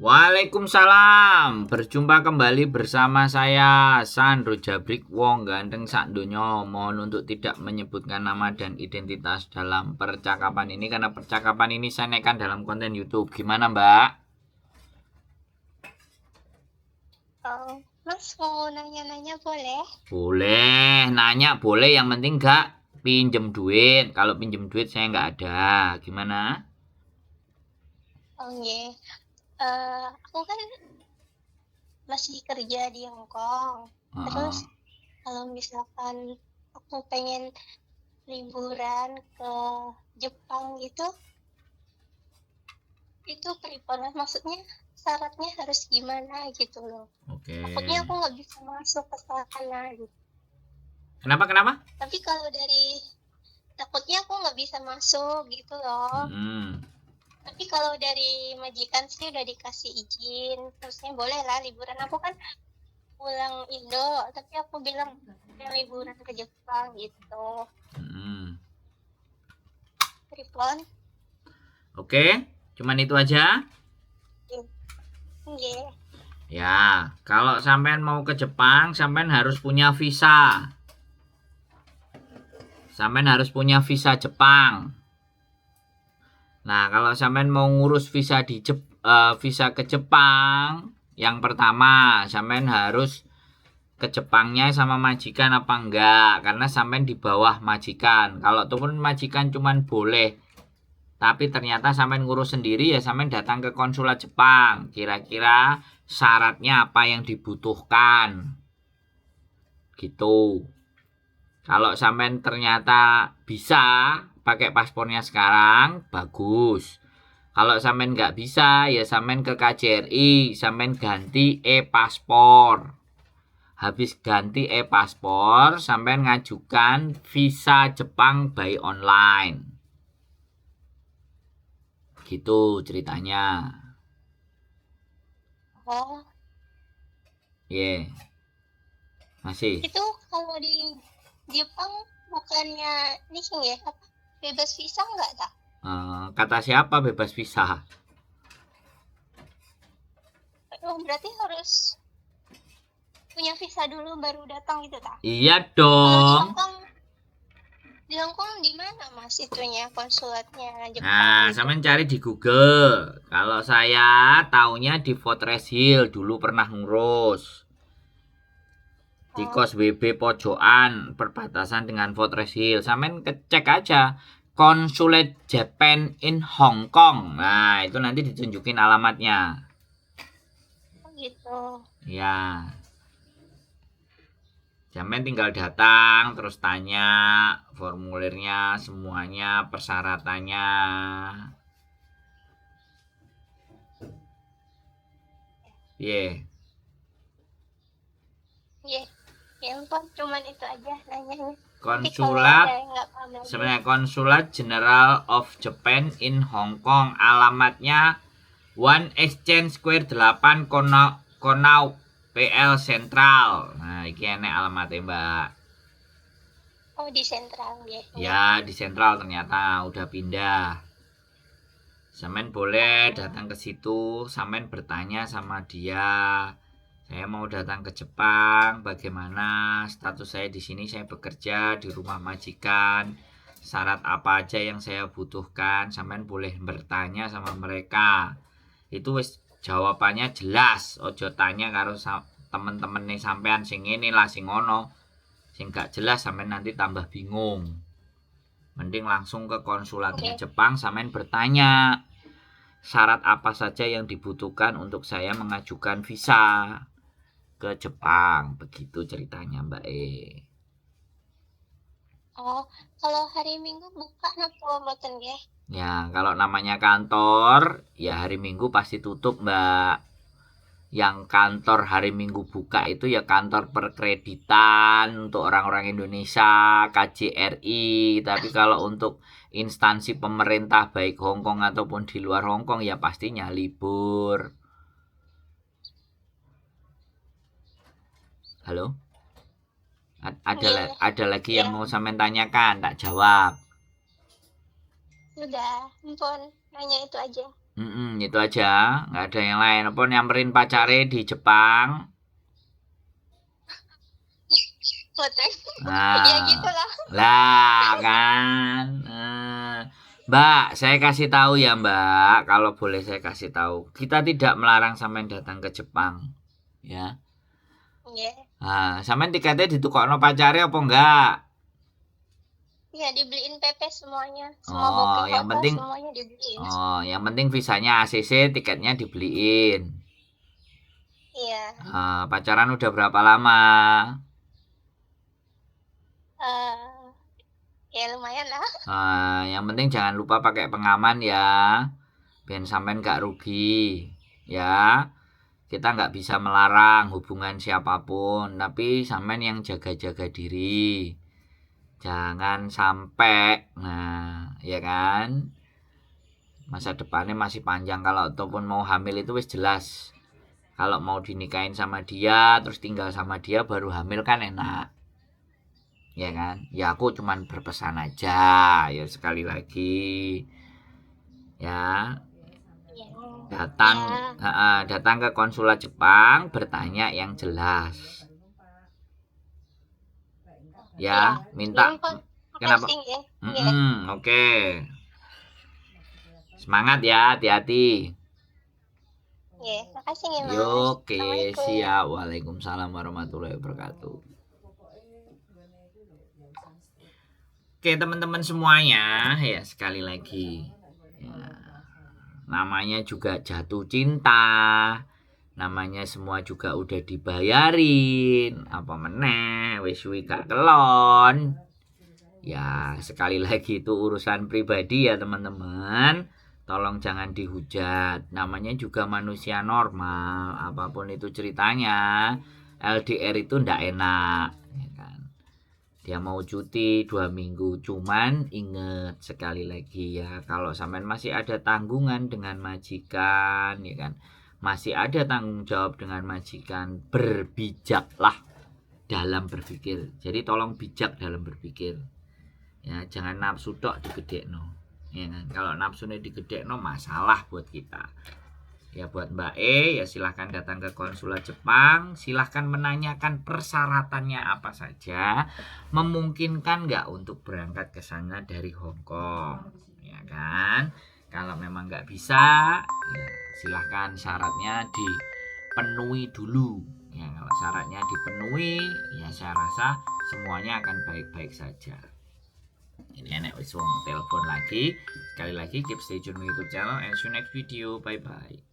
Waalaikumsalam. Berjumpa kembali bersama saya Sandro Jabrik Wong Ganteng sak donya. Mohon untuk tidak menyebutkan nama dan identitas dalam percakapan ini karena percakapan ini saya naikkan dalam konten YouTube. Gimana, Mbak? Mas mau nanya-nanya boleh? Boleh, nanya boleh, yang penting gak pinjem duit. Kalau pinjem duit saya nggak ada. Gimana? Iya. Aku kan masih kerja di Hong Kong. Terus kalau misalkan aku pengen liburan ke Jepang gitu, itu prepare maksudnya syaratnya harus gimana gitu loh. Oke. Takutnya aku nggak bisa masuk ke sana gitu. Kenapa? Tapi kalau takutnya aku nggak bisa masuk gitu loh. Tapi kalau dari majikan sih udah dikasih izin, terusnya boleh lah liburan. Aku kan pulang Indo, tapi aku bilang liburan ke Jepang gitu. Tripon. Oke, cuman itu aja. Iya. Ya, kalau sampean mau ke Jepang, sampean harus punya visa. Sampean harus punya visa Jepang. Nah, kalau sampean mau ngurus visa visa ke Jepang, yang pertama sampean harus ke Jepangnya sama majikan apa enggak, karena sampean di bawah majikan. Kalau turun majikan cuman boleh, tapi ternyata sampean ngurus sendiri, ya sampean datang ke konsulat Jepang. Kira-kira syaratnya apa yang dibutuhkan gitu. Kalau sampean ternyata bisa pakai paspornya sekarang, bagus. Kalau sampean nggak bisa, ya sampean ke KJRI, sampean ganti e-paspor. Habis ganti e-paspor, sampean ngajukan visa Jepang by online. Gitu ceritanya. Oh. Yeah. Masih. Itu kalau di Jepang bukannya nih ya, bebas visa nggak tak? Kata siapa bebas visa? Berarti harus punya visa dulu baru datang gitu tak? Iya dong. Di Hong Kong di mana Mas itunya konsulatnya Jepang? Nah, gitu? sampean cari di Google. Kalau saya taunya di Fortress Hill, dulu pernah ngurus. Di Kos WB Pojokan, perbatasan dengan Fortress Hill. Sampean cek aja Consulate Japan in Hong Kong. Nah, itu nanti ditunjukin alamatnya. Oh gitu. Ya. Sampean tinggal datang, terus tanya formulirnya, semuanya, persyaratannya. Iya. Iya. Ya ampun, cuman itu aja nanyanya. Konsulat, sebenarnya Konsulat General of Japan in Hong Kong, alamatnya One Exchange Square 8 Connaught PL Central. Nah, ini enak alamatnya, Mbak. Oh, di Sentral ya. Ya, di Sentral ternyata udah pindah. Sampean boleh datang ke situ, sampean bertanya sama dia. Saya mau datang ke Jepang, bagaimana status saya di sini? Saya bekerja di rumah majikan. Syarat apa aja yang saya butuhkan? Sampean boleh bertanya sama mereka. Itu wis jawabannya jelas. Ojo tanya karo temen-temen nih sampean sing ini lah sing ono. Sing gak jelas sampean nanti tambah bingung. Mending langsung ke konsulatnya Jepang, sampean bertanya syarat apa saja yang dibutuhkan untuk saya mengajukan visa ke Jepang. Begitu ceritanya, Mbak E. Oh, kalau hari Minggu buka napa mboten nggih? Ya, kalau namanya kantor, ya hari Minggu pasti tutup, Mbak. Yang kantor hari Minggu buka itu ya kantor perkreditan untuk orang-orang Indonesia, KJRI. Tapi kalau untuk instansi pemerintah baik Hong Kong ataupun di luar Hong Kong ya pastinya libur. Halo? Ada lagi yang mau sampean tanyakan, tak jawab. Sudah, ampun, nanya itu aja. Itu aja, nggak ada yang lain. Apa nyamperin pacare di Jepang? Ya Nah, gitulah. lah kan. Mbak, saya kasih tahu ya Mbak, kalau boleh saya kasih tahu, kita tidak melarang sampean datang ke Jepang, ya. Ya. Nah, sampean tiketnya ditukokno pacare apa enggak? Ya dibeliin PP semuanya, semua Oh, booking yang hotel penting, semuanya dibeliin. yang penting visanya ACC, tiketnya dibeliin. Iya. Pacaran udah berapa lama? eh ya lumayan lah. Yang penting jangan lupa pakai pengaman ya, biar sampean nggak rugi, ya. Kita nggak bisa melarang hubungan siapapun, tapi sampean yang jaga-jaga diri. Jangan sampai, nah, ya kan? Masa depannya masih panjang kalau ataupun mau hamil itu wis jelas. Kalau mau dinikahin sama dia, terus tinggal sama dia baru hamil kan enak. Ya kan? Ya aku cuman berpesan aja, ya sekali lagi. Ya, Iya. datang Ya. datang ke konsulat Jepang, bertanya yang jelas. Ya. Ya, minta kenapa? Makasih ya. Iya. Oke. Semangat ya, hati-hati. Iya. Makasih ya Mas. Oke, Assalamualaikum. siap. Waalaikumsalam warahmatullahi wabarakatuh. Oke, teman-teman semuanya, ya sekali lagi. Ya, namanya juga jatuh cinta. Namanya semua juga udah dibayarin. Apa meneh, wis suwi gak kelon. Ya, sekali lagi itu urusan pribadi ya, teman-teman. Tolong jangan dihujat. Namanya juga manusia normal. Apapun itu ceritanya, LDR itu ndak enak. Ya kan? Dia mau cuti 2 minggu. Cuman inget sekali lagi ya, kalau sampean masih ada tanggungan dengan majikan, ya kan, masih ada tanggung jawab dengan majikan, berbijaklah dalam berpikir. Jadi tolong bijak dalam berpikir. Ya, jangan nafsu tok digedekno. Ya kan? Kalau nafsunya digedekno masalah buat kita. Ya buat Mbak ya silahkan datang ke konsulat Jepang, silahkan menanyakan persyaratannya apa saja, memungkinkan nggak untuk berangkat ke sana dari Hong Kong, ya kan? Kalau memang nggak bisa, ya silahkan syaratnya dipenuhi dulu. Ya kalau syaratnya dipenuhi, ya saya rasa semuanya akan baik-baik saja. Ini enak wis wong telepon lagi. Sekali lagi keep stay tune YouTube channel and see you next video. Bye bye.